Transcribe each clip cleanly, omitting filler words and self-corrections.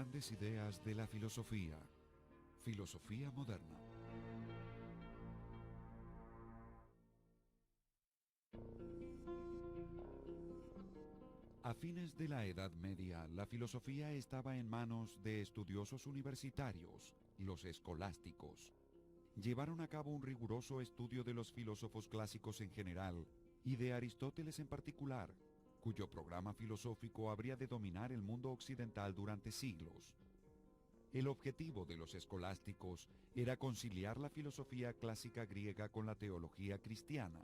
Grandes ideas de la filosofía. Filosofía moderna. A fines de la Edad Media, la filosofía estaba en manos de estudiosos universitarios, los escolásticos. Llevaron a cabo un riguroso estudio de los filósofos clásicos en general y de Aristóteles en particular, cuyo programa filosófico habría de dominar el mundo occidental durante siglos. El objetivo de los escolásticos era conciliar la filosofía clásica griega con la teología cristiana,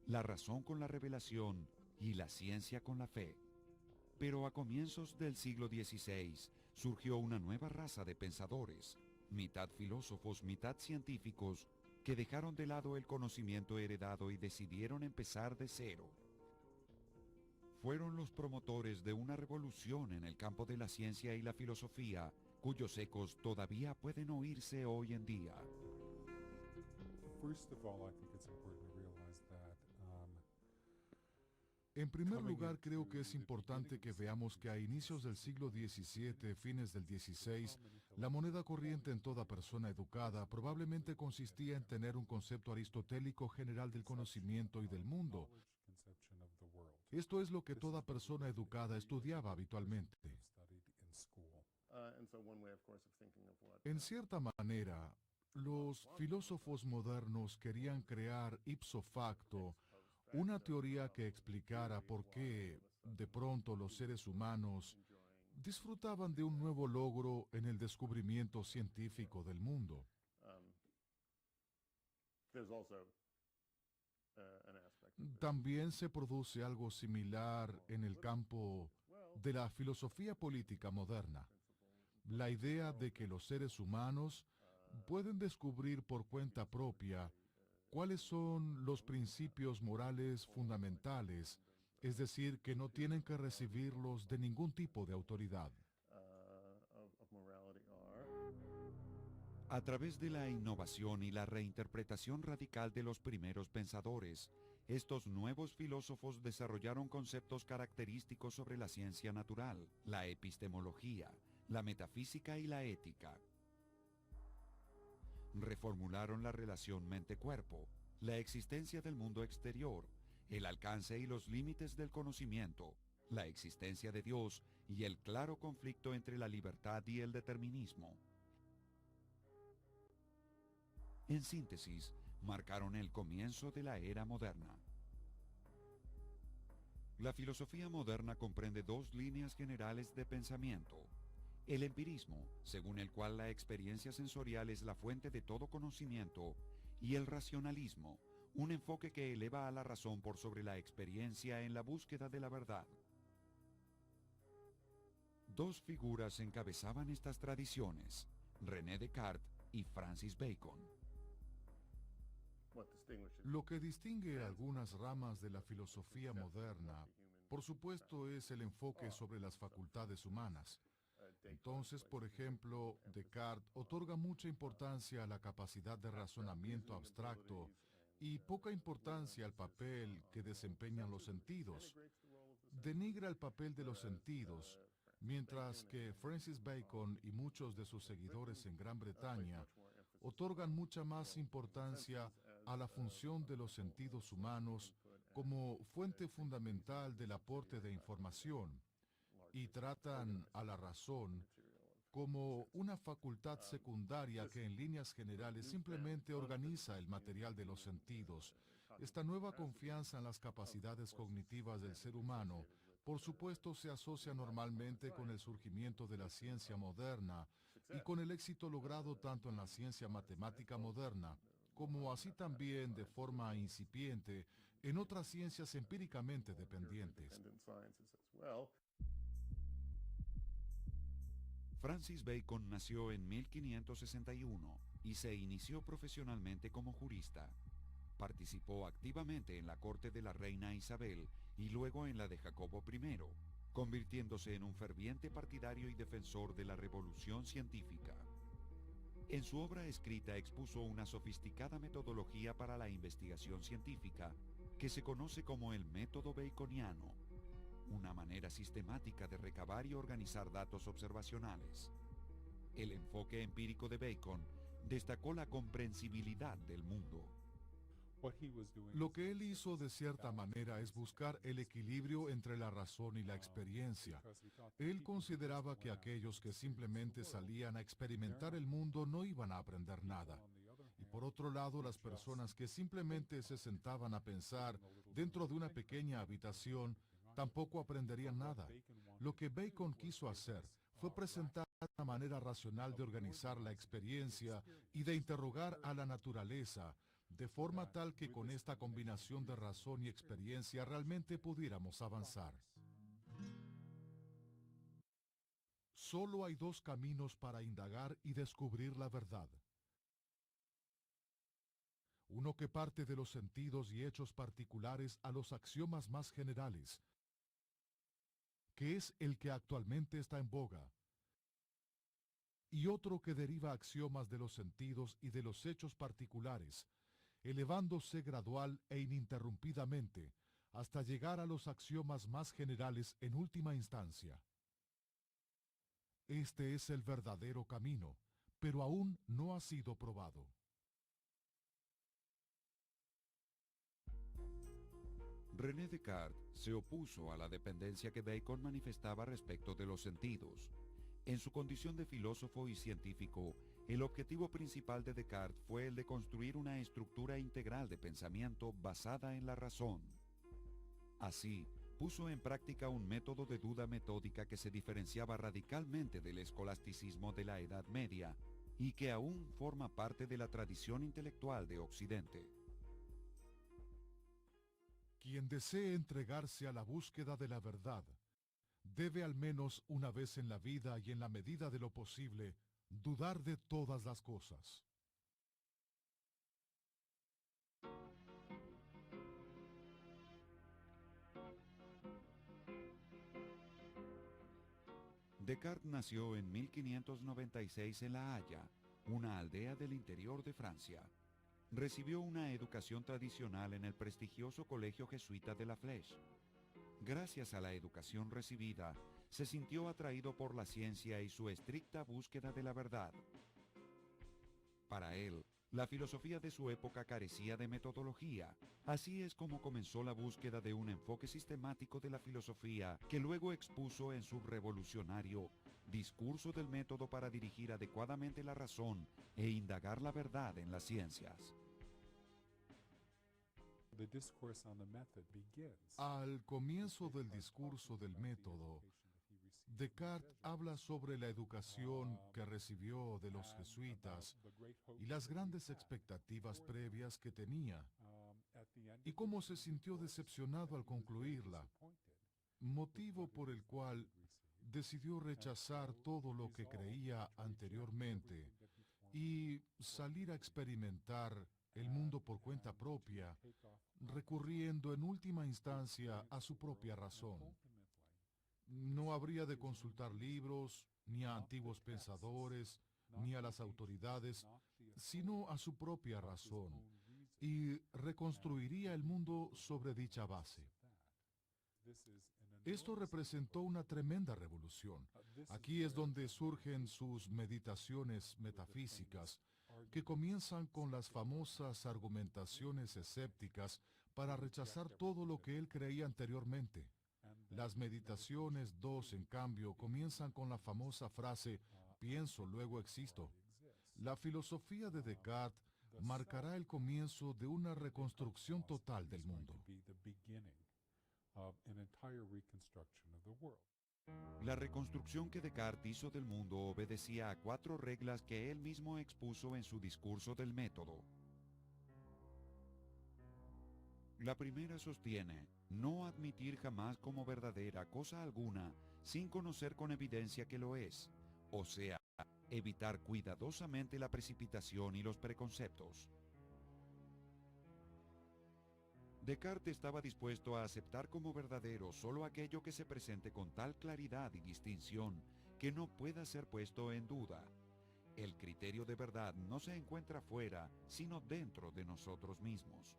la razón con la revelación y la ciencia con la fe. Pero a comienzos del siglo XVI surgió una nueva raza de pensadores, mitad filósofos, mitad científicos, que dejaron de lado el conocimiento heredado y decidieron empezar de cero. Fueron los promotores de una revolución en el campo de la ciencia y la filosofía, cuyos ecos todavía pueden oírse hoy en día. En primer lugar, creo que es importante que veamos que a inicios del siglo XVII, fines del XVI, la moneda corriente en toda persona educada probablemente consistía en tener un concepto aristotélico general del conocimiento y del mundo. Esto es lo que toda persona educada estudiaba habitualmente. En cierta manera, los filósofos modernos querían crear ipso facto una teoría que explicara por qué, de pronto, los seres humanos disfrutaban de un nuevo logro en el descubrimiento científico del mundo. También se produce algo similar en el campo de la filosofía política moderna. La idea de que los seres humanos pueden descubrir por cuenta propia cuáles son los principios morales fundamentales, es decir, que no tienen que recibirlos de ningún tipo de autoridad. A través de la innovación y la reinterpretación radical de los primeros pensadores, estos nuevos filósofos desarrollaron conceptos característicos sobre la ciencia natural, la epistemología, la metafísica y la ética. Reformularon la relación mente-cuerpo, la existencia del mundo exterior, el alcance y los límites del conocimiento, la existencia de Dios y el claro conflicto entre la libertad y el determinismo. En síntesis, marcaron el comienzo de la era moderna. La filosofía moderna comprende dos líneas generales de pensamiento. El empirismo, según el cual la experiencia sensorial es la fuente de todo conocimiento, y el racionalismo, un enfoque que eleva a la razón por sobre la experiencia en la búsqueda de la verdad. Dos figuras encabezaban estas tradiciones, René Descartes y Francis Bacon. Lo que distingue algunas ramas de la filosofía moderna, por supuesto, es el enfoque sobre las facultades humanas. Entonces, por ejemplo, Descartes otorga mucha importancia a la capacidad de razonamiento abstracto y poca importancia al papel que desempeñan los sentidos. Denigra el papel de los sentidos, mientras que Francis Bacon y muchos de sus seguidores en Gran Bretaña otorgan mucha más importancia a la función de los sentidos humanos como fuente fundamental del aporte de información, y tratan a la razón como una facultad secundaria que en líneas generales simplemente organiza el material de los sentidos. Esta nueva confianza en las capacidades cognitivas del ser humano, por supuesto, se asocia normalmente con el surgimiento de la ciencia moderna y con el éxito logrado tanto en la ciencia matemática moderna, como así también de forma incipiente en otras ciencias empíricamente dependientes. Francis Bacon nació en 1561 y se inició profesionalmente como jurista. Participó activamente en la corte de la reina Isabel y luego en la de Jacobo I, convirtiéndose en un ferviente partidario y defensor de la revolución científica. En su obra escrita expuso una sofisticada metodología para la investigación científica que se conoce como el método baconiano, una manera sistemática de recabar y organizar datos observacionales. El enfoque empírico de Bacon destacó la comprensibilidad del mundo. Lo que él hizo de cierta manera es buscar el equilibrio entre la razón y la experiencia. Él consideraba que aquellos que simplemente salían a experimentar el mundo no iban a aprender nada. Y por otro lado, las personas que simplemente se sentaban a pensar dentro de una pequeña habitación tampoco aprenderían nada. Lo que Bacon quiso hacer fue presentar una manera racional de organizar la experiencia y de interrogar a la naturaleza, de forma tal que con esta combinación de razón y experiencia realmente pudiéramos avanzar. Solo hay dos caminos para indagar y descubrir la verdad. Uno que parte de los sentidos y hechos particulares a los axiomas más generales, que es el que actualmente está en boga, y otro que deriva axiomas de los sentidos y de los hechos particulares, elevándose gradual e ininterrumpidamente hasta llegar a los axiomas más generales en última instancia. Este es el verdadero camino, pero aún no ha sido probado. René Descartes se opuso a la dependencia que Bacon manifestaba respecto de los sentidos. En su condición de filósofo y científico, el objetivo principal de Descartes fue el de construir una estructura integral de pensamiento basada en la razón. Así, puso en práctica un método de duda metódica que se diferenciaba radicalmente del escolasticismo de la Edad Media y que aún forma parte de la tradición intelectual de Occidente. Quien desee entregarse a la búsqueda de la verdad, debe al menos una vez en la vida y en la medida de lo posible, dudar de todas las cosas. Descartes nació en 1596 en La Haya, una aldea del interior de Francia. Recibió una educación tradicional en el prestigioso colegio jesuita de La Flèche. Gracias a la educación recibida, se sintió atraído por la ciencia y su estricta búsqueda de la verdad. Para él, la filosofía de su época carecía de metodología. Así es como comenzó la búsqueda de un enfoque sistemático de la filosofía que luego expuso en su revolucionario Discurso del método para dirigir adecuadamente la razón e indagar la verdad en las ciencias. Al comienzo del discurso del método, Descartes habla sobre la educación que recibió de los jesuitas y las grandes expectativas previas que tenía, y cómo se sintió decepcionado al concluirla, motivo por el cual decidió rechazar todo lo que creía anteriormente y salir a experimentar el mundo por cuenta propia, recurriendo en última instancia a su propia razón. No habría de consultar libros, ni a antiguos pensadores, ni a las autoridades, sino a su propia razón, y reconstruiría el mundo sobre dicha base. Esto representó una tremenda revolución. Aquí es donde surgen sus meditaciones metafísicas, que comienzan con las famosas argumentaciones escépticas para rechazar todo lo que él creía anteriormente. Las meditaciones 2, en cambio, comienzan con la famosa frase, pienso, luego existo. La filosofía de Descartes marcará el comienzo de una reconstrucción total del mundo. La reconstrucción que Descartes hizo del mundo obedecía a 4 reglas que él mismo expuso en su Discurso del método. La primera sostiene, no admitir jamás como verdadera cosa alguna sin conocer con evidencia que lo es, o sea, evitar cuidadosamente la precipitación y los preconceptos. Descartes estaba dispuesto a aceptar como verdadero solo aquello que se presente con tal claridad y distinción que no pueda ser puesto en duda. El criterio de verdad no se encuentra fuera, sino dentro de nosotros mismos.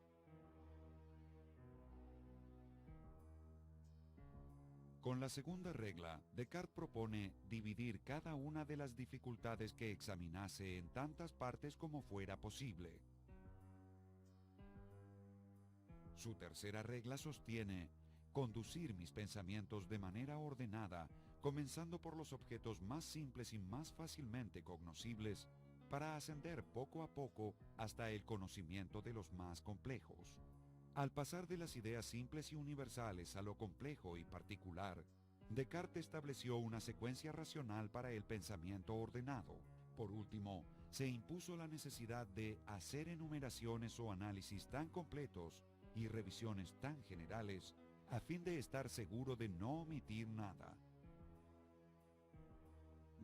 Con la segunda regla, Descartes propone dividir cada una de las dificultades que examinase en tantas partes como fuera posible. Su tercera regla sostiene conducir mis pensamientos de manera ordenada, comenzando por los objetos más simples y más fácilmente cognoscibles, para ascender poco a poco hasta el conocimiento de los más complejos. Al pasar de las ideas simples y universales a lo complejo y particular, Descartes estableció una secuencia racional para el pensamiento ordenado. Por último, se impuso la necesidad de hacer enumeraciones o análisis tan completos y revisiones tan generales a fin de estar seguro de no omitir nada.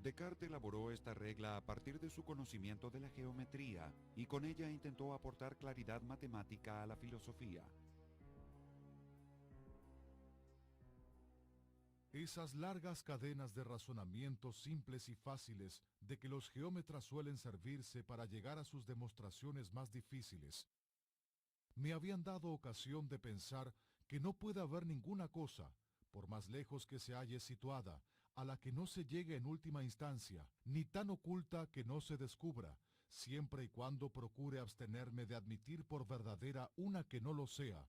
Descartes elaboró esta regla a partir de su conocimiento de la geometría y con ella intentó aportar claridad matemática a la filosofía. Esas largas cadenas de razonamientos simples y fáciles de que los geómetras suelen servirse para llegar a sus demostraciones más difíciles, me habían dado ocasión de pensar que no puede haber ninguna cosa, por más lejos que se halle situada, a la que no se llegue en última instancia, ni tan oculta que no se descubra, siempre y cuando procure abstenerme de admitir por verdadera una que no lo sea,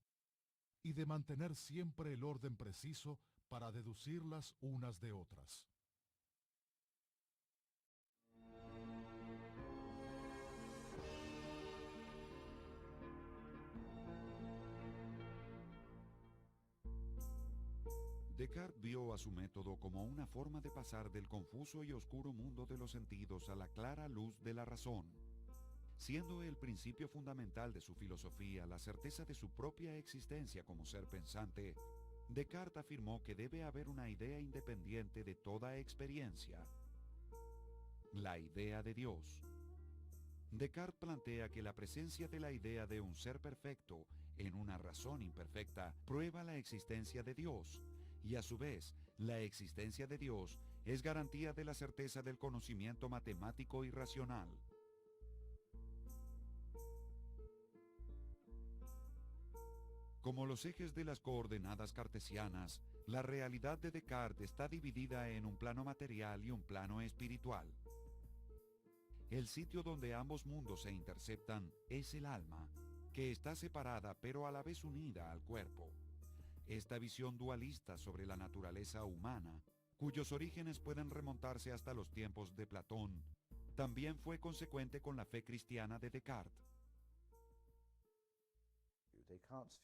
y de mantener siempre el orden preciso para deducirlas unas de otras. Descartes vio a su método como una forma de pasar del confuso y oscuro mundo de los sentidos a la clara luz de la razón. Siendo el principio fundamental de su filosofía la certeza de su propia existencia como ser pensante, Descartes afirmó que debe haber una idea independiente de toda experiencia: la idea de Dios. Descartes plantea que la presencia de la idea de un ser perfecto en una razón imperfecta prueba la existencia de Dios, y a su vez, la existencia de Dios es garantía de la certeza del conocimiento matemático y racional. Como los ejes de las coordenadas cartesianas, la realidad de Descartes está dividida en un plano material y un plano espiritual. El sitio donde ambos mundos se interceptan es el alma, que está separada pero a la vez unida al cuerpo. Esta visión dualista sobre la naturaleza humana, cuyos orígenes pueden remontarse hasta los tiempos de Platón, también fue consecuente con la fe cristiana de Descartes.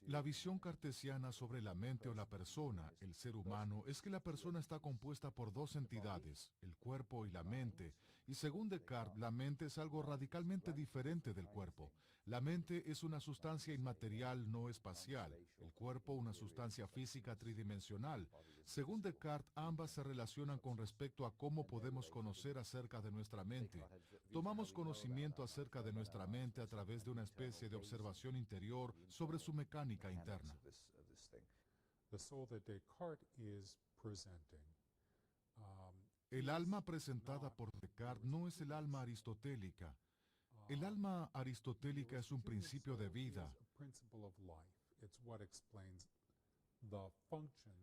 La visión cartesiana sobre la mente o la persona, el ser humano, es que la persona está compuesta por dos entidades, el cuerpo y la mente, y según Descartes, la mente es algo radicalmente diferente del cuerpo. La mente es una sustancia inmaterial no espacial, el cuerpo una sustancia física tridimensional. Según Descartes, ambas se relacionan con respecto a cómo podemos conocer acerca de nuestra mente. Tomamos conocimiento acerca de nuestra mente a través de una especie de observación interior sobre su mecánica interna. El alma presentada por Descartes no es el alma aristotélica. El alma aristotélica es un principio de vida.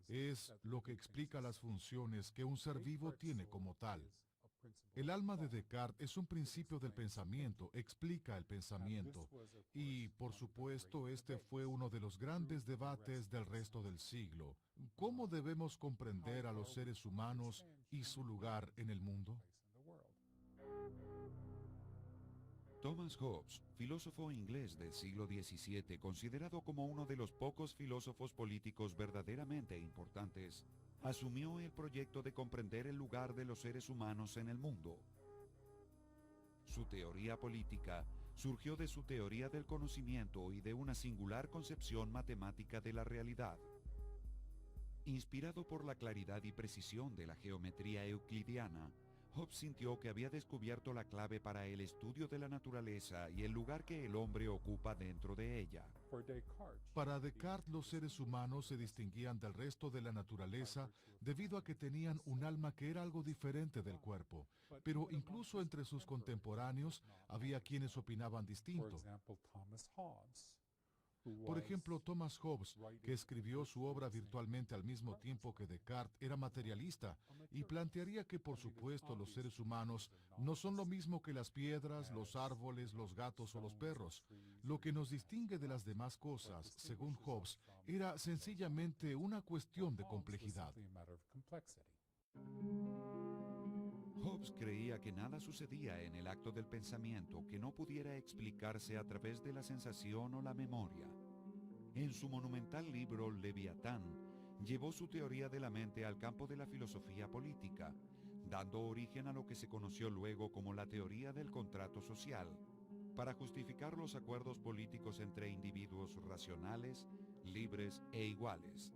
Es lo que explica las funciones que un ser vivo tiene como tal. El alma de Descartes es un principio del pensamiento, explica el pensamiento. Y, por supuesto, este fue uno de los grandes debates del resto del siglo. ¿Cómo debemos comprender a los seres humanos y su lugar en el mundo? Thomas Hobbes, filósofo inglés del siglo XVII, considerado como uno de los pocos filósofos políticos verdaderamente importantes, asumió el proyecto de comprender el lugar de los seres humanos en el mundo. Su teoría política surgió de su teoría del conocimiento y de una singular concepción matemática de la realidad. Inspirado por la claridad y precisión de la geometría euclidiana, Hobbes sintió que había descubierto la clave para el estudio de la naturaleza y el lugar que el hombre ocupa dentro de ella. Para Descartes, los seres humanos se distinguían del resto de la naturaleza debido a que tenían un alma que era algo diferente del cuerpo. Pero incluso entre sus contemporáneos había quienes opinaban distinto. Por ejemplo, Thomas Hobbes, que escribió su obra virtualmente al mismo tiempo que Descartes, era materialista y plantearía que, por supuesto, los seres humanos no son lo mismo que las piedras, los árboles, los gatos o los perros. Lo que nos distingue de las demás cosas, según Hobbes, era sencillamente una cuestión de complejidad. Hobbes creía que nada sucedía en el acto del pensamiento que no pudiera explicarse a través de la sensación o la memoria. En su monumental libro Leviatán, llevó su teoría de la mente al campo de la filosofía política, dando origen a lo que se conoció luego como la teoría del contrato social, para justificar los acuerdos políticos entre individuos racionales, libres e iguales.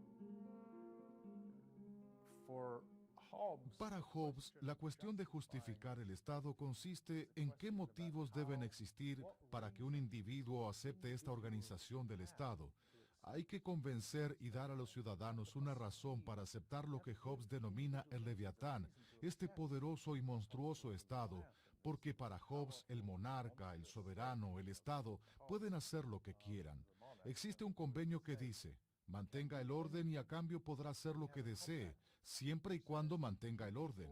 Para Hobbes, la cuestión de justificar el Estado consiste en qué motivos deben existir para que un individuo acepte esta organización del Estado. Hay que convencer y dar a los ciudadanos una razón para aceptar lo que Hobbes denomina el Leviatán, este poderoso y monstruoso Estado, porque para Hobbes el monarca, el soberano, el Estado pueden hacer lo que quieran. Existe un convenio que dice: mantenga el orden y a cambio podrá hacer lo que desee, siempre y cuando mantenga el orden.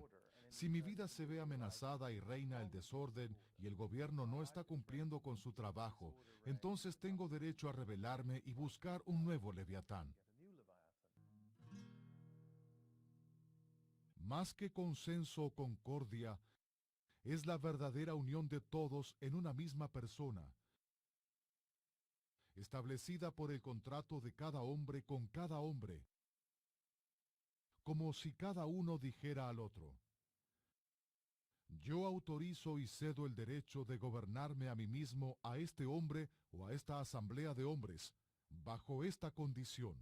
Si mi vida se ve amenazada y reina el desorden y el gobierno no está cumpliendo con su trabajo, entonces tengo derecho a rebelarme y buscar un nuevo Leviatán. Más que consenso o concordia, es la verdadera unión de todos en una misma persona, establecida por el contrato de cada hombre con cada hombre, como si cada uno dijera al otro: yo autorizo y cedo el derecho de gobernarme a mí mismo, a este hombre o a esta asamblea de hombres, bajo esta condición: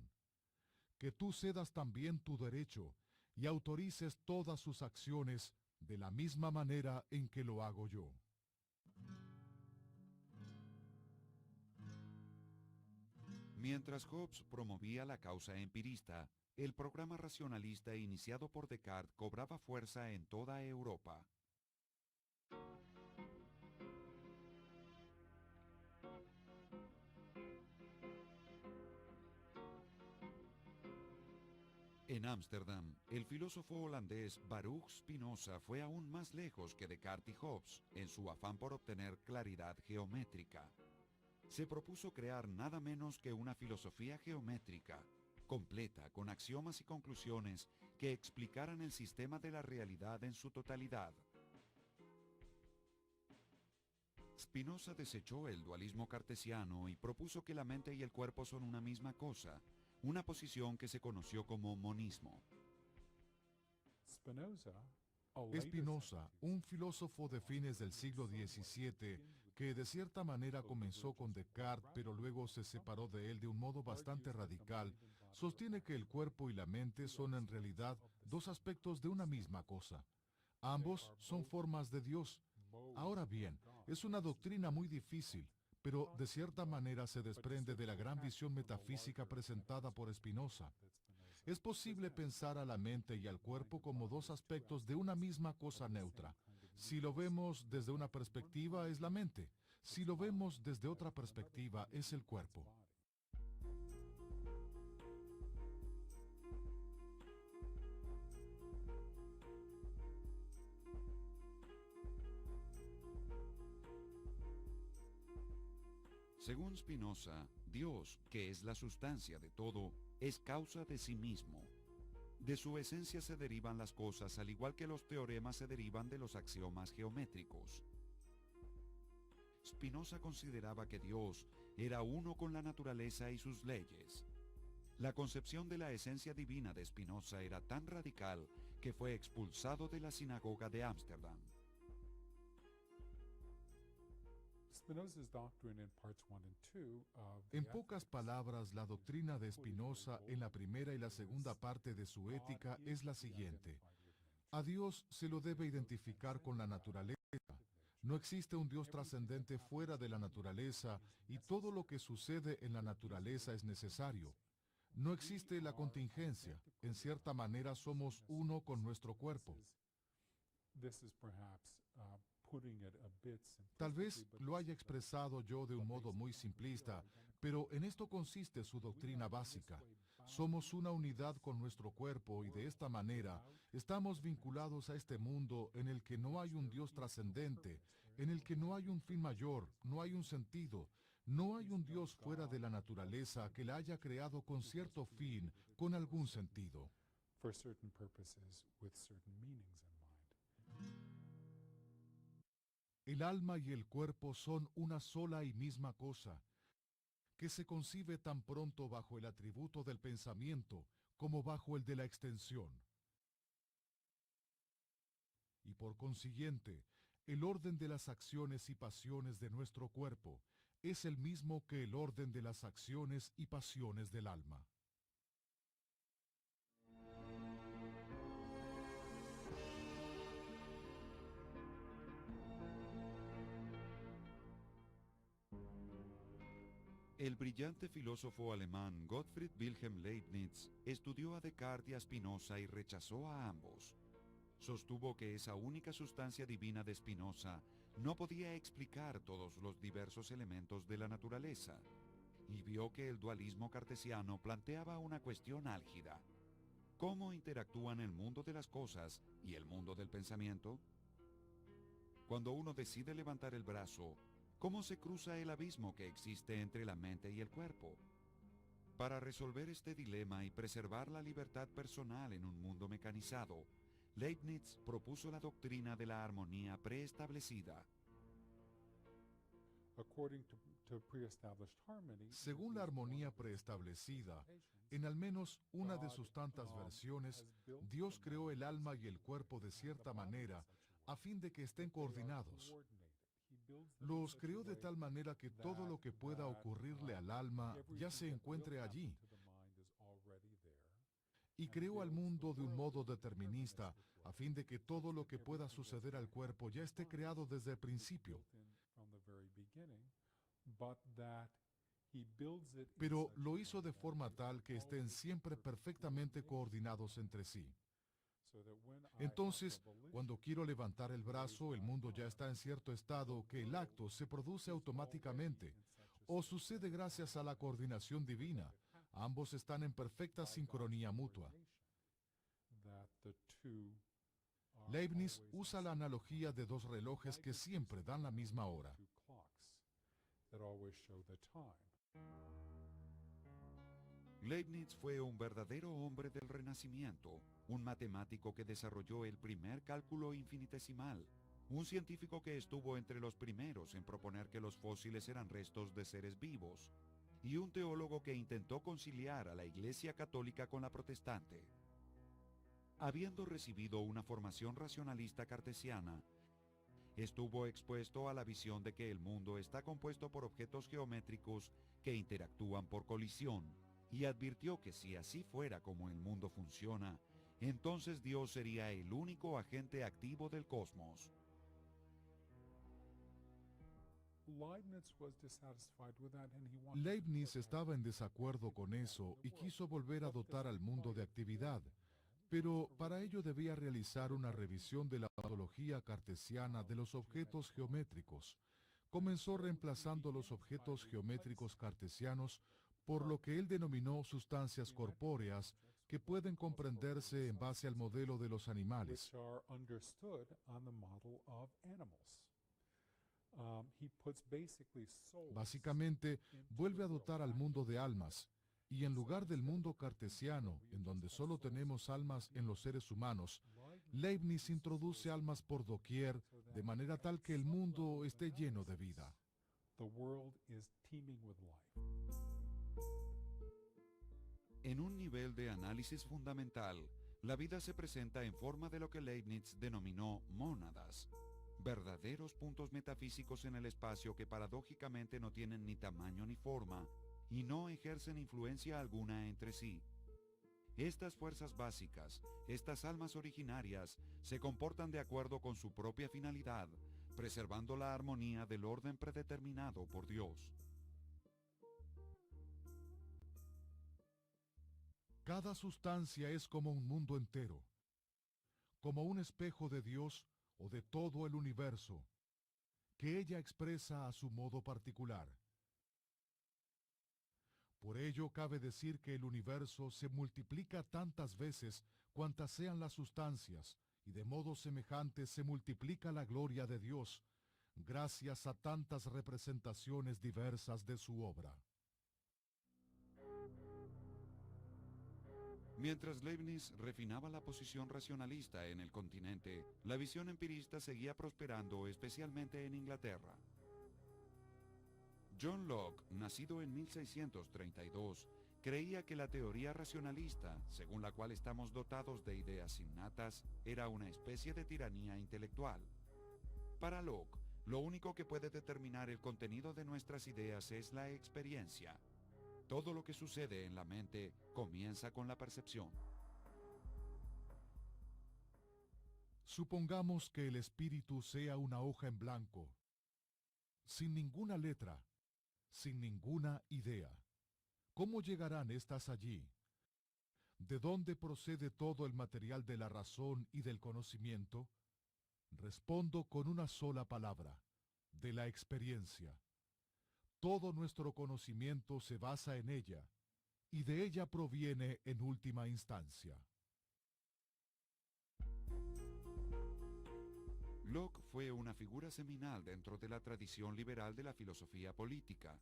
que tú cedas también tu derecho y autorices todas sus acciones de la misma manera en que lo hago yo. Mientras Hobbes promovía la causa empirista, el programa racionalista iniciado por Descartes cobraba fuerza en toda Europa. En Ámsterdam, el filósofo holandés Baruch Spinoza fue aún más lejos que Descartes y Hobbes en su afán por obtener claridad geométrica. Se propuso crear nada menos que una filosofía geométrica, completa, con axiomas y conclusiones que explicaran el sistema de la realidad en su totalidad. Spinoza desechó el dualismo cartesiano y propuso que la mente y el cuerpo son una misma cosa, una posición que se conoció como monismo. Spinoza, un filósofo de fines del siglo XVII, que de cierta manera comenzó con Descartes, pero luego se separó de él de un modo bastante radical, sostiene que el cuerpo y la mente son en realidad dos aspectos de una misma cosa. Ambos son formas de Dios. Ahora bien, es una doctrina muy difícil, pero de cierta manera se desprende de la gran visión metafísica presentada por Spinoza. Es posible pensar a la mente y al cuerpo como dos aspectos de una misma cosa neutra. Si lo vemos desde una perspectiva, es la mente. Si lo vemos desde otra perspectiva, es el cuerpo. Según Spinoza, Dios, que es la sustancia de todo, es causa de sí mismo. De su esencia se derivan las cosas, al igual que los teoremas se derivan de los axiomas geométricos. Spinoza consideraba que Dios era uno con la naturaleza y sus leyes. La concepción de la esencia divina de Spinoza era tan radical que fue expulsado de la sinagoga de Ámsterdam. En pocas palabras, la doctrina de Spinoza en la primera y la segunda parte de su Ética es la siguiente: a Dios se lo debe identificar con la naturaleza. No existe un Dios trascendente fuera de la naturaleza y todo lo que sucede en la naturaleza es necesario. No existe la contingencia. En cierta manera somos uno con nuestro cuerpo. Tal vez lo haya expresado yo de un modo muy simplista, Pero en esto consiste su doctrina básica. Somos una unidad con nuestro cuerpo y de esta manera estamos vinculados a este mundo en el que no hay un Dios trascendente, en el que no hay un fin mayor, no hay un sentido, no hay un Dios fuera de la naturaleza que la haya creado con cierto fin, con algún sentido. for certain purposes with certain meanings in mind. El alma y el cuerpo son una sola y misma cosa, que se concibe tan pronto bajo el atributo del pensamiento como bajo el de la extensión. Y por consiguiente, el orden de las acciones y pasiones de nuestro cuerpo es el mismo que el orden de las acciones y pasiones del alma. El brillante filósofo alemán Gottfried Wilhelm Leibniz estudió a Descartes y a Spinoza y rechazó a ambos. Sostuvo que esa única sustancia divina de Spinoza no podía explicar todos los diversos elementos de la naturaleza, y vio que el dualismo cartesiano planteaba una cuestión álgida. ¿Cómo interactúan el mundo de las cosas y el mundo del pensamiento? Cuando uno decide levantar el brazo, ¿cómo se cruza el abismo que existe entre la mente y el cuerpo? Para resolver este dilema y preservar la libertad personal en un mundo mecanizado, Leibniz propuso la doctrina de la armonía preestablecida. Según la armonía preestablecida, en al menos una de sus tantas versiones, Dios creó el alma y el cuerpo de cierta manera a fin de que estén coordinados. Los creó de tal manera que todo lo que pueda ocurrirle al alma ya se encuentre allí. Y creó al mundo de un modo determinista, a fin de que todo lo que pueda suceder al cuerpo ya esté creado desde el principio. Pero lo hizo de forma tal que estén siempre perfectamente coordinados entre sí. Entonces, cuando quiero levantar el brazo, el mundo ya está en cierto estado que el acto se produce automáticamente, o sucede gracias a la coordinación divina. Ambos están en perfecta sincronía mutua. Leibniz usa la analogía de dos relojes que siempre dan la misma hora. Leibniz fue un verdadero hombre del Renacimiento, un matemático que desarrolló el primer cálculo infinitesimal, un científico que estuvo entre los primeros en proponer que los fósiles eran restos de seres vivos, y un teólogo que intentó conciliar a la Iglesia Católica con la protestante. Habiendo recibido una formación racionalista cartesiana, estuvo expuesto a la visión de que el mundo está compuesto por objetos geométricos que interactúan por colisión, y advirtió que si así fuera como el mundo funciona, entonces Dios sería el único agente activo del cosmos. Leibniz estaba en desacuerdo con eso y quiso volver a dotar al mundo de actividad, pero para ello debía realizar una revisión de la ontología cartesiana de los objetos geométricos. Comenzó reemplazando los objetos geométricos cartesianos por lo que él denominó sustancias corpóreas que pueden comprenderse en base al modelo de los animales. Básicamente, vuelve a dotar al mundo de almas, y en lugar del mundo cartesiano, en donde solo tenemos almas en los seres humanos, Leibniz introduce almas por doquier, de manera tal que el mundo esté lleno de vida. En un nivel de análisis fundamental, la vida se presenta en forma de lo que Leibniz denominó mónadas, verdaderos puntos metafísicos en el espacio que paradójicamente no tienen ni tamaño ni forma y no ejercen influencia alguna entre sí. Estas fuerzas básicas, estas almas originarias, se comportan de acuerdo con su propia finalidad, preservando la armonía del orden predeterminado por Dios. Cada sustancia es como un mundo entero, como un espejo de Dios o de todo el universo, que ella expresa a su modo particular. Por ello cabe decir que el universo se multiplica tantas veces cuantas sean las sustancias, y de modo semejante se multiplica la gloria de Dios, gracias a tantas representaciones diversas de su obra. Mientras Leibniz refinaba la posición racionalista en el continente, la visión empirista seguía prosperando, especialmente en Inglaterra. John Locke, nacido en 1632, creía que la teoría racionalista, según la cual estamos dotados de ideas innatas, era una especie de tiranía intelectual. Para Locke, lo único que puede determinar el contenido de nuestras ideas es la experiencia. Todo lo que sucede en la mente comienza con la percepción. Supongamos que el espíritu sea una hoja en blanco, sin ninguna letra, sin ninguna idea. ¿Cómo llegarán estas allí? ¿De dónde procede todo el material de la razón y del conocimiento? Respondo con una sola palabra: de la experiencia. Todo nuestro conocimiento se basa en ella, y de ella proviene en última instancia. Locke fue una figura seminal dentro de la tradición liberal de la filosofía política,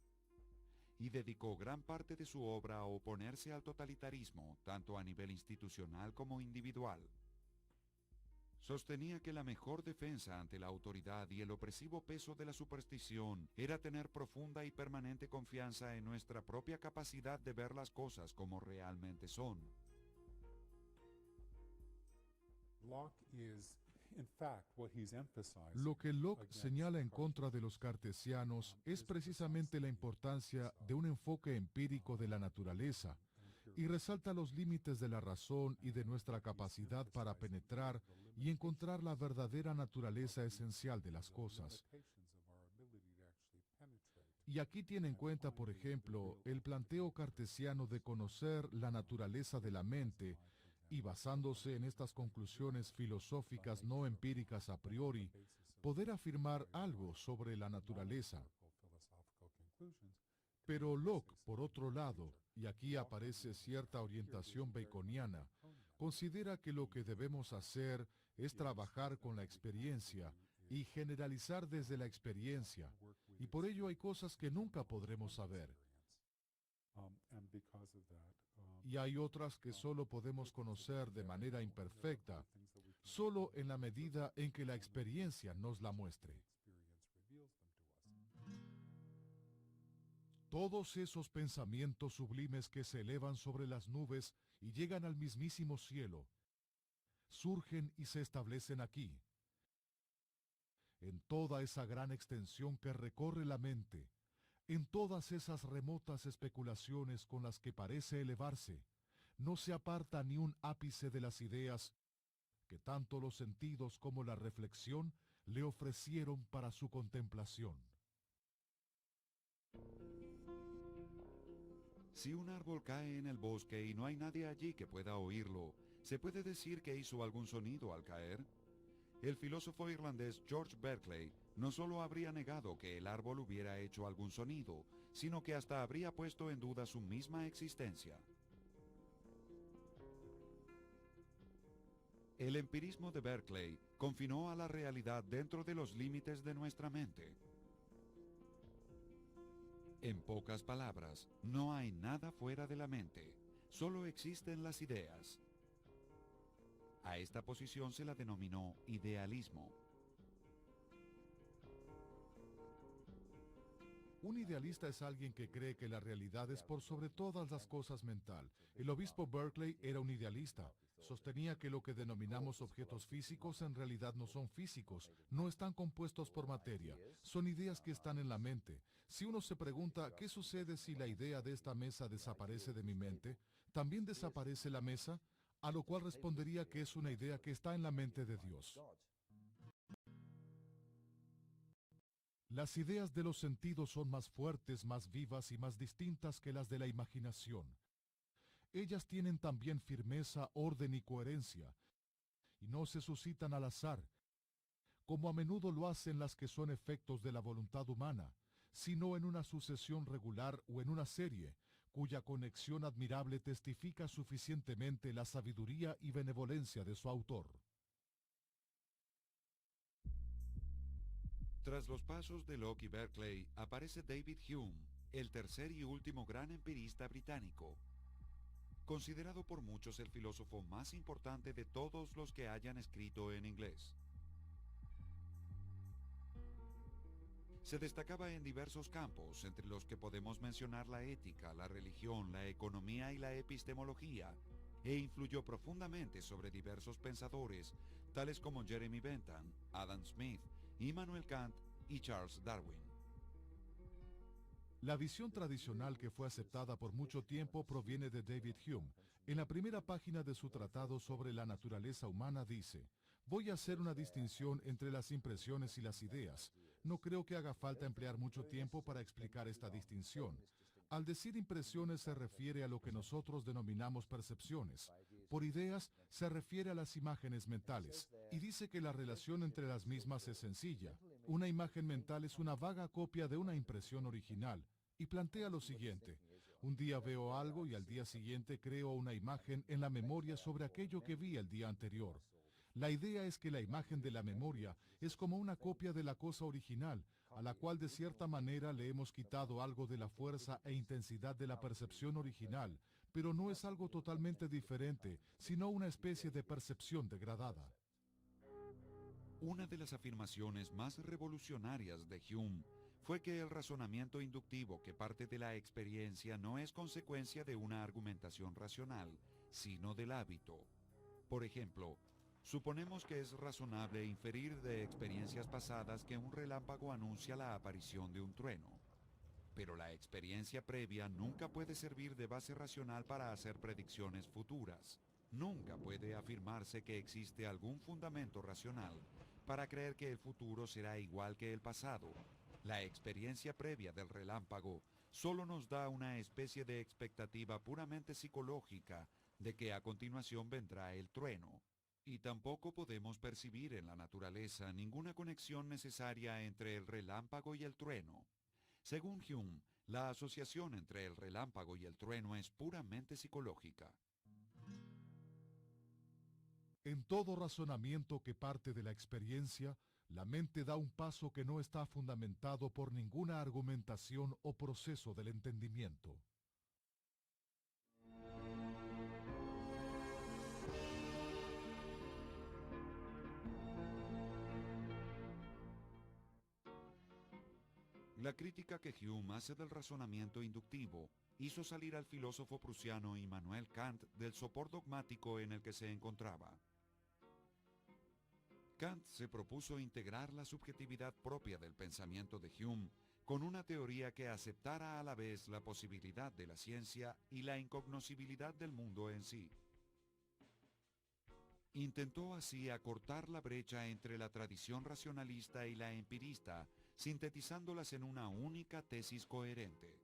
y dedicó gran parte de su obra a oponerse al totalitarismo, tanto a nivel institucional como individual. Sostenía que la mejor defensa ante la autoridad y el opresivo peso de la superstición era tener profunda y permanente confianza en nuestra propia capacidad de ver las cosas como realmente son. Lo que Locke señala en contra de los cartesianos es precisamente la importancia de un enfoque empírico de la naturaleza, y resalta los límites de la razón y de nuestra capacidad para penetrar y encontrar la verdadera naturaleza esencial de las cosas. Y aquí tiene en cuenta, por ejemplo, el planteo cartesiano de conocer la naturaleza de la mente, y basándose en estas conclusiones filosóficas no empíricas a priori, poder afirmar algo sobre la naturaleza. Pero Locke, por otro lado, y aquí aparece cierta orientación baconiana, considera que lo que debemos hacer es trabajar con la experiencia y generalizar desde la experiencia, y por ello hay cosas que nunca podremos saber. Y hay otras que solo podemos conocer de manera imperfecta, solo en la medida en que la experiencia nos la muestre. Todos esos pensamientos sublimes que se elevan sobre las nubes y llegan al mismísimo cielo, surgen y se establecen aquí, en toda esa gran extensión que recorre la mente, en todas esas remotas especulaciones con las que parece elevarse. No se aparta ni un ápice de las ideas que tanto los sentidos como la reflexión le ofrecieron para su contemplación. Si un árbol cae en el bosque y no hay nadie allí que pueda oírlo, ¿se puede decir que hizo algún sonido al caer? El filósofo irlandés George Berkeley no solo habría negado que el árbol hubiera hecho algún sonido, sino que hasta habría puesto en duda su misma existencia. El empirismo de Berkeley confinó a la realidad dentro de los límites de nuestra mente. En pocas palabras, no hay nada fuera de la mente, solo existen las ideas. A esta posición se la denominó idealismo. Un idealista es alguien que cree que la realidad es por sobre todas las cosas mental. El obispo Berkeley era un idealista. Sostenía que lo que denominamos objetos físicos en realidad no son físicos, no están compuestos por materia, son ideas que están en la mente. Si uno se pregunta, ¿qué sucede si la idea de esta mesa desaparece de mi mente? ¿También desaparece la mesa? A lo cual respondería que es una idea que está en la mente de Dios. Las ideas de los sentidos son más fuertes, más vivas y más distintas que las de la imaginación. Ellas tienen también firmeza, orden y coherencia, y no se suscitan al azar, como a menudo lo hacen las que son efectos de la voluntad humana, sino en una sucesión regular o en una serie, cuya conexión admirable testifica suficientemente la sabiduría y benevolencia de su autor. Tras los pasos de Locke y Berkeley, aparece David Hume, el tercer y último gran empirista británico, considerado por muchos el filósofo más importante de todos los que hayan escrito en inglés. Se destacaba en diversos campos, entre los que podemos mencionar la ética, la religión, la economía y la epistemología, e influyó profundamente sobre diversos pensadores, tales como Jeremy Bentham, Adam Smith, Immanuel Kant y Charles Darwin. La visión tradicional que fue aceptada por mucho tiempo proviene de David Hume. En la primera página de su tratado sobre la naturaleza humana dice: voy a hacer una distinción entre las impresiones y las ideas. No creo que haga falta emplear mucho tiempo para explicar esta distinción. Al decir impresiones se refiere a lo que nosotros denominamos percepciones. Por ideas se refiere a las imágenes mentales, y dice que la relación entre las mismas es sencilla. Una imagen mental es una vaga copia de una impresión original, y plantea lo siguiente: un día veo algo y al día siguiente creo una imagen en la memoria sobre aquello que vi el día anterior. La idea es que la imagen de la memoria es como una copia de la cosa original, a la cual de cierta manera le hemos quitado algo de la fuerza e intensidad de la percepción original, pero no es algo totalmente diferente, sino una especie de percepción degradada. Una de las afirmaciones más revolucionarias de Hume fue que el razonamiento inductivo que parte de la experiencia no es consecuencia de una argumentación racional, sino del hábito. Por ejemplo, suponemos que es razonable inferir de experiencias pasadas que un relámpago anuncia la aparición de un trueno. Pero la experiencia previa nunca puede servir de base racional para hacer predicciones futuras. Nunca puede afirmarse que existe algún fundamento racional para creer que el futuro será igual que el pasado. La experiencia previa del relámpago solo nos da una especie de expectativa puramente psicológica de que a continuación vendrá el trueno. Y tampoco podemos percibir en la naturaleza ninguna conexión necesaria entre el relámpago y el trueno. Según Hume, la asociación entre el relámpago y el trueno es puramente psicológica. En todo razonamiento que parte de la experiencia, la mente da un paso que no está fundamentado por ninguna argumentación o proceso del entendimiento. La crítica que Hume hace del razonamiento inductivo hizo salir al filósofo prusiano Immanuel Kant del sopor dogmático en el que se encontraba. Kant se propuso integrar la subjetividad propia del pensamiento de Hume con una teoría que aceptara a la vez la posibilidad de la ciencia y la incognoscibilidad del mundo en sí. Intentó así acortar la brecha entre la tradición racionalista y la empirista, sintetizándolas en una única tesis coherente.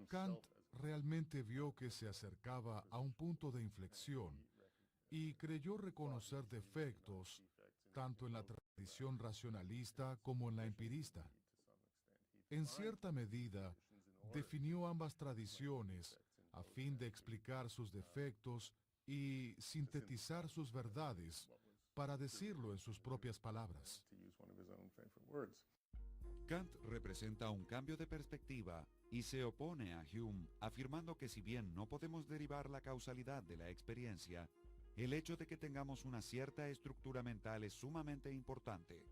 Kant realmente vio que se acercaba a un punto de inflexión y creyó reconocer defectos tanto en la tradición racionalista como en la empirista. En cierta medida, definió ambas tradiciones a fin de explicar sus defectos y sintetizar sus verdades, para decirlo en sus propias palabras. Kant representa un cambio de perspectiva y se opone a Hume, afirmando que si bien no podemos derivar la causalidad de la experiencia, el hecho de que tengamos una cierta estructura mental es sumamente importante.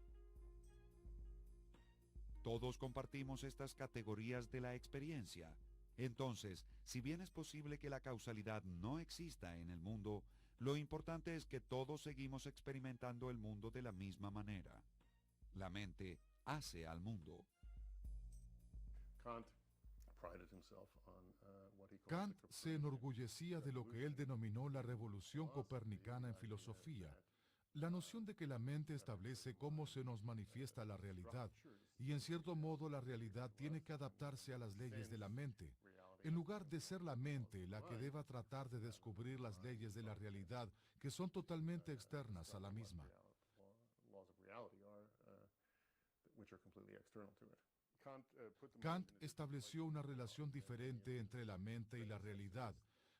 Todos compartimos estas categorías de la experiencia. Entonces, si bien es posible que la causalidad no exista en el mundo, lo importante es que todos seguimos experimentando el mundo de la misma manera. La mente hace al mundo. Kant se enorgullecía de lo que él denominó la revolución copernicana en filosofía, la noción de que la mente establece cómo se nos manifiesta la realidad, y en cierto modo la realidad tiene que adaptarse a las leyes de la mente. En lugar de ser la mente la que deba tratar de descubrir las leyes de la realidad que son totalmente externas a la misma. Kant estableció una relación diferente entre la mente y la realidad.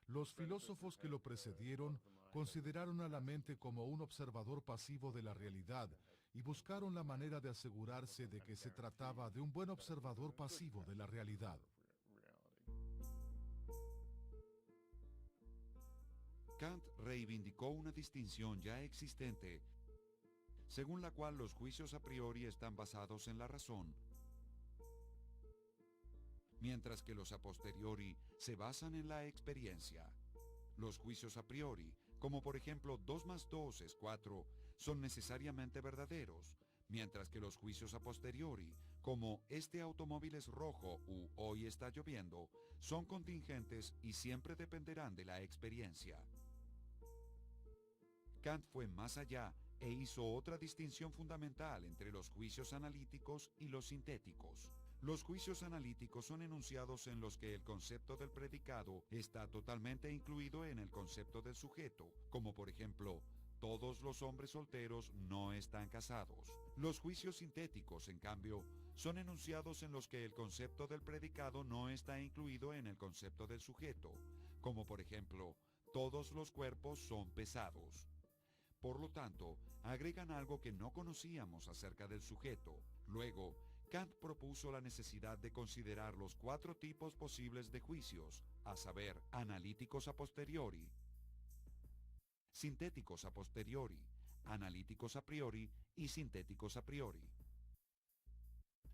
Los filósofos que lo precedieron consideraron a la mente como un observador pasivo de la realidad y buscaron la manera de asegurarse de que se trataba de un buen observador pasivo de la realidad. Kant reivindicó una distinción ya existente, según la cual los juicios a priori están basados en la razón, mientras que los a posteriori se basan en la experiencia. Los juicios a priori, como por ejemplo 2 más 2 es 4, son necesariamente verdaderos, mientras que los juicios a posteriori, como este automóvil es rojo u hoy está lloviendo, son contingentes y siempre dependerán de la experiencia. Kant fue más allá e hizo otra distinción fundamental entre los juicios analíticos y los sintéticos. Los juicios analíticos son enunciados en los que el concepto del predicado está totalmente incluido en el concepto del sujeto, como por ejemplo, todos los hombres solteros no están casados. Los juicios sintéticos, en cambio, son enunciados en los que el concepto del predicado no está incluido en el concepto del sujeto, como por ejemplo, todos los cuerpos son pesados. Por lo tanto, agregan algo que no conocíamos acerca del sujeto. Luego, Kant propuso la necesidad de considerar los 4 tipos posibles de juicios, a saber, analíticos a posteriori, sintéticos a posteriori, analíticos a priori y sintéticos a priori.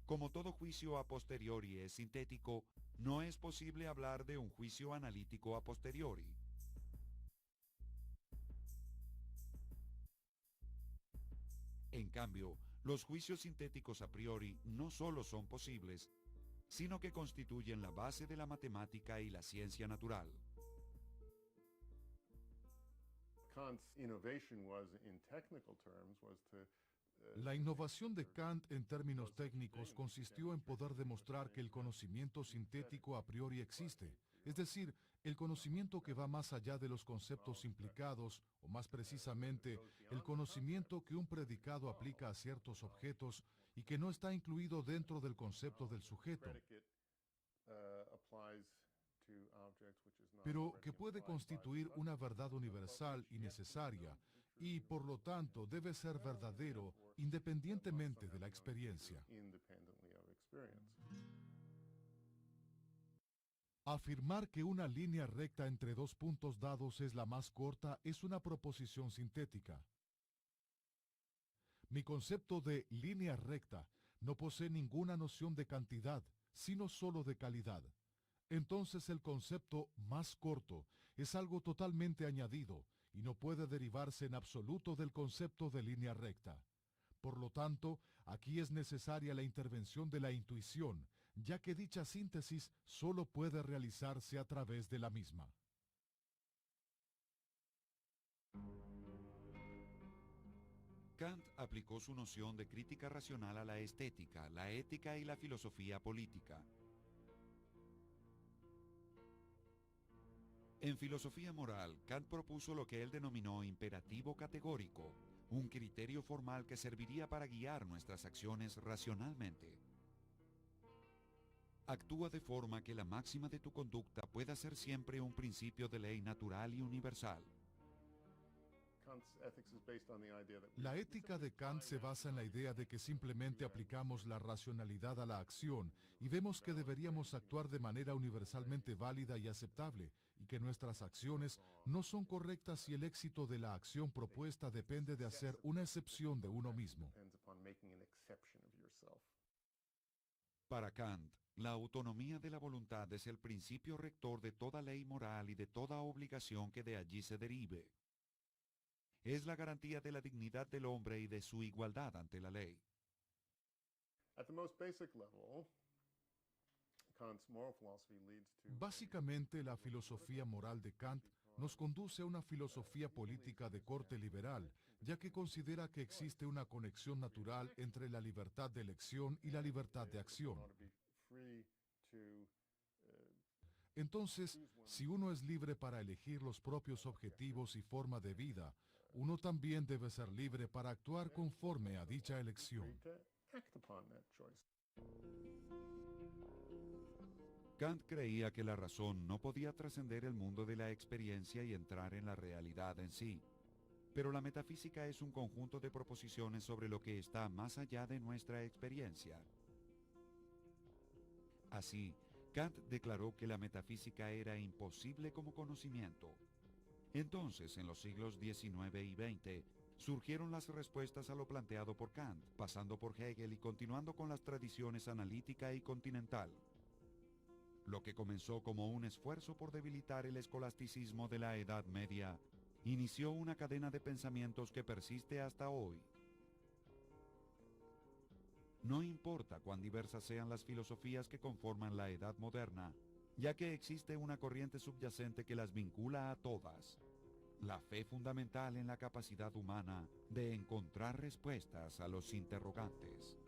Como todo juicio a posteriori es sintético, no es posible hablar de un juicio analítico a posteriori. En cambio, los juicios sintéticos a priori no solo son posibles, sino que constituyen la base de la matemática y la ciencia natural. La innovación de Kant en términos técnicos consistió en poder demostrar que el conocimiento sintético a priori existe, es decir, el conocimiento que va más allá de los conceptos implicados, o más precisamente, el conocimiento que un predicado aplica a ciertos objetos y que no está incluido dentro del concepto del sujeto, pero que puede constituir una verdad universal y necesaria, y por lo tanto debe ser verdadero independientemente de la experiencia. Afirmar que una línea recta entre 2 puntos dados es la más corta es una proposición sintética. Mi concepto de línea recta no posee ninguna noción de cantidad, sino solo de calidad. Entonces el concepto más corto es algo totalmente añadido y no puede derivarse en absoluto del concepto de línea recta. Por lo tanto, aquí es necesaria la intervención de la intuición, ya que dicha síntesis solo puede realizarse a través de la misma. Kant aplicó su noción de crítica racional a la estética, la ética y la filosofía política. En filosofía moral, Kant propuso lo que él denominó imperativo categórico, un criterio formal que serviría para guiar nuestras acciones racionalmente. Actúa de forma que la máxima de tu conducta pueda ser siempre un principio de ley natural y universal. La ética de Kant se basa en la idea de que simplemente aplicamos la racionalidad a la acción y vemos que deberíamos actuar de manera universalmente válida y aceptable, y que nuestras acciones no son correctas y el éxito de la acción propuesta depende de hacer una excepción de uno mismo. Para Kant, la autonomía de la voluntad es el principio rector de toda ley moral y de toda obligación que de allí se derive. Es la garantía de la dignidad del hombre y de su igualdad ante la ley. Básicamente, la filosofía moral de Kant nos conduce a una filosofía política de corte liberal, ya que considera que existe una conexión natural entre la libertad de elección y la libertad de acción. Entonces, si uno es libre para elegir los propios objetivos y forma de vida, uno también debe ser libre para actuar conforme a dicha elección. Kant creía que la razón no podía trascender el mundo de la experiencia y entrar en la realidad en sí, pero la metafísica es un conjunto de proposiciones sobre lo que está más allá de nuestra experiencia. Así, Kant declaró que la metafísica era imposible como conocimiento. Entonces, en los siglos XIX y XX, surgieron las respuestas a lo planteado por Kant, pasando por Hegel y continuando con las tradiciones analítica y continental. Lo que comenzó como un esfuerzo por debilitar el escolasticismo de la Edad Media, inició una cadena de pensamientos que persiste hasta hoy. No importa cuán diversas sean las filosofías que conforman la Edad Moderna, ya que existe una corriente subyacente que las vincula a todas: la fe fundamental en la capacidad humana de encontrar respuestas a los interrogantes.